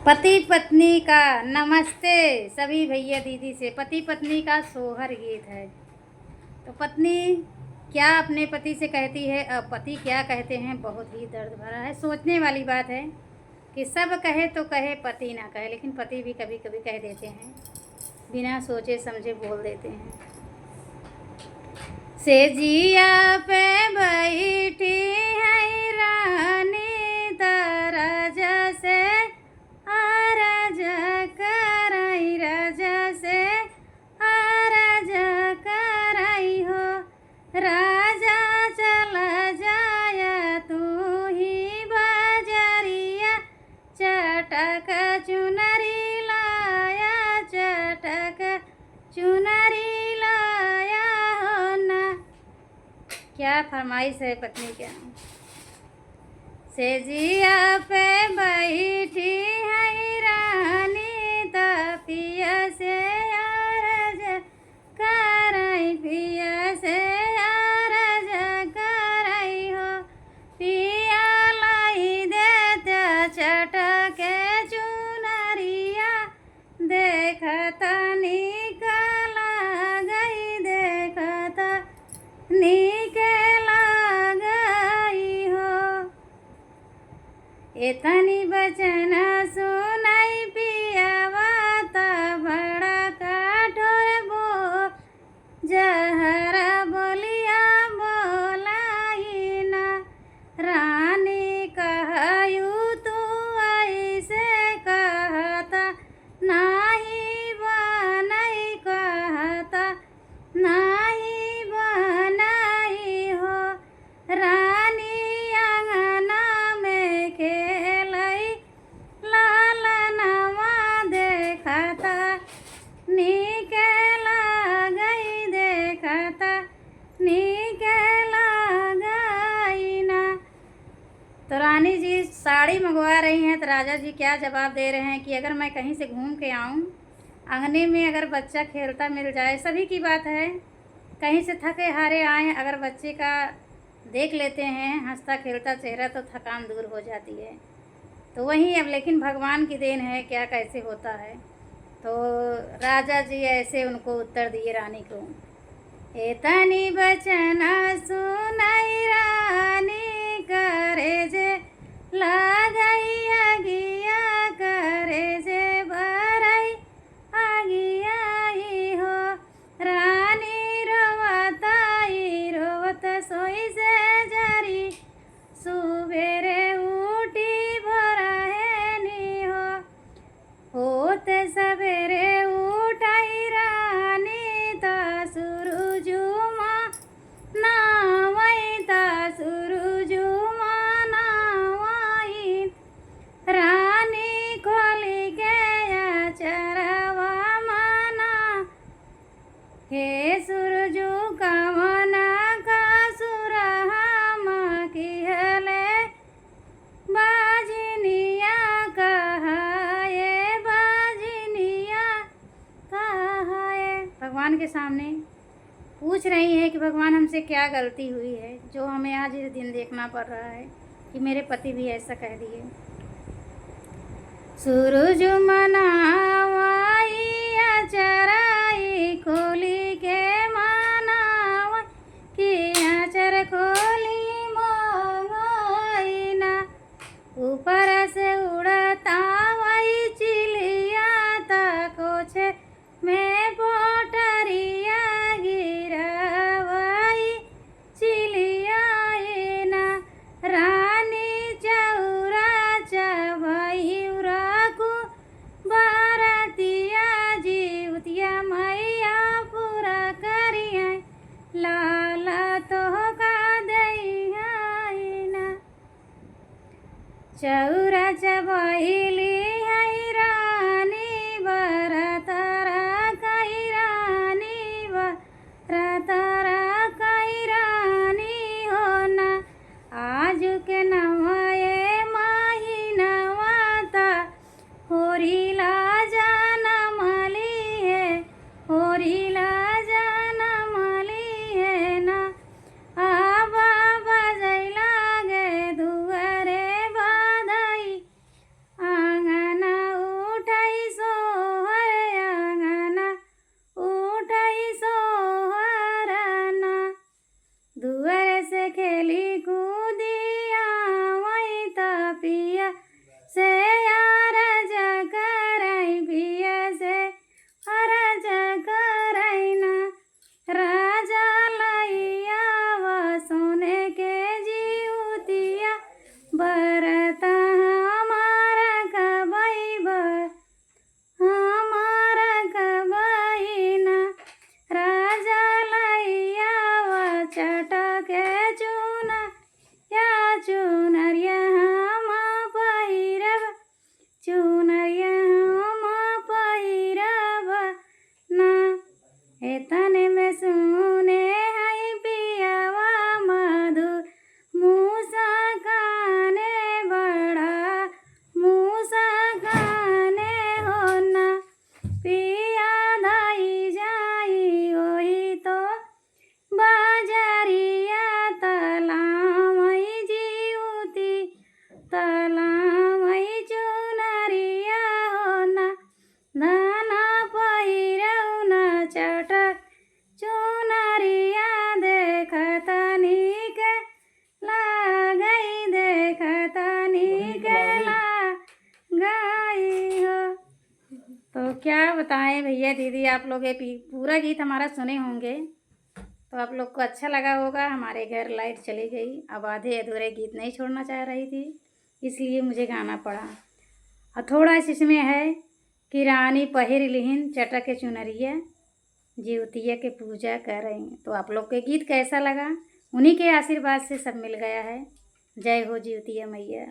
पति पत्नी का नमस्ते सभी भैया दीदी से। पति पत्नी का सोहर गीत है। तो पत्नी क्या अपने पति से कहती है, अब पति क्या कहते हैं, बहुत ही दर्द भरा है। सोचने वाली बात है कि सब कहे तो कहे, पति ना कहे, लेकिन पति भी कभी कभी कह देते हैं, बिना सोचे समझे बोल देते हैं। सेजिया पे बैठी है रानी तरज से अरज करई, रज से अरज करई हो। राजा चल जाय तू ही बजरिया, चटक चुनरी लाया, चटक चुनरी लाया हो ना। क्या फरमाइश है पत्नी के नाम। सेजिया पे बैठी है रानी पिया से अरज करई, पिया से अरज करई हो। पिया लाई देता चटके चुनरिया, देखता निकला गई, देखता निकला गई हो। एतनी बचन सुनाई पियावा ता बड़ा काठोर बो, जहरा बोलिया बोलाई ना। रानी कहयू तू ऐसे कहता नाही बनई, कहता नाही बनई हो। रानी अंगना में खेलई लालनवा, देखता निकला गई, देखता निकला गई ना। तो रानी जी साड़ी मंगवा रही हैं, तो राजा जी क्या जवाब दे रहे हैं कि अगर मैं कहीं से घूम के आऊँ, आंगने में अगर बच्चा खेलता मिल जाए, सभी की बात है, कहीं से थके हारे आए, अगर बच्चे का देख लेते हैं हंसता खेलता चेहरा, तो थकान दूर हो जाती है। तो वहीं अब लेकिन भगवान की देन है, क्या कैसे होता है। तो राजा जी ऐसे उनको उत्तर दिए रानी को। एतनी बचन सुनई रानी, करे जे लागई अगिया, करे जे भरई अगिया ही हो। रानी रोवताई रोवत सोई से जरी, सुबेरे उठी भोरहनी हो। होते सवेरे उठाई रानी, ता सुरुजुमा नावई, ता सुरुजुमा नावई। रानी खोली के अचरवा मना, हे सुरजू कवना का सुरहामा किहले बाजनिया, कहाए बाजनिया कहाए। भगवान के सामने पूछ रही है कि भगवान हमसे क्या गलती हुई है जो हमें आज इस दिन देखना पड़ रहा है कि मेरे पति भी ऐसा कह दिए। सूरज मनावाई अचराई, खोली के मनावा कि अचर खोली मंगाई ना। ऊपर से उड़ता वही चिलिया, ता कोछे में पोटरिया गिरवाई चिलिया ना। रानी चौरा चबई उराकू बार चुनरिया हम पहिरब ना एतने में सुने हई पियावा मधु मुस्काने बड़ा मुस्काने हो ना पिया धाई जाई ओही तो बाजरिया तलामई जीवती तलामई चुनरिया हो ना धना पहिरऊ ना चटक चुनरिया देखत नीक लागई देखत नीक लागई हो। तो क्या बताएं भैया दीदी, आप लोग ये पूरा गीत हमारा सुने होंगे तो आप लोग को अच्छा लगा होगा। हमारे घर लाइट चली गई, अब आधे अधूरे गीत नहीं छोड़ना चाह रही थी, इसलिए मुझे गाना पड़ा। और थोड़ा इसमें है कि रानी पहिर लिहिन चटक के चुनरिया जीवतिया के पूजा कर रही। तो आप लोग के गीत कैसा लगा? उन्हीं के आशीर्वाद से सब मिल गया है। जय हो जीवतिया मैया।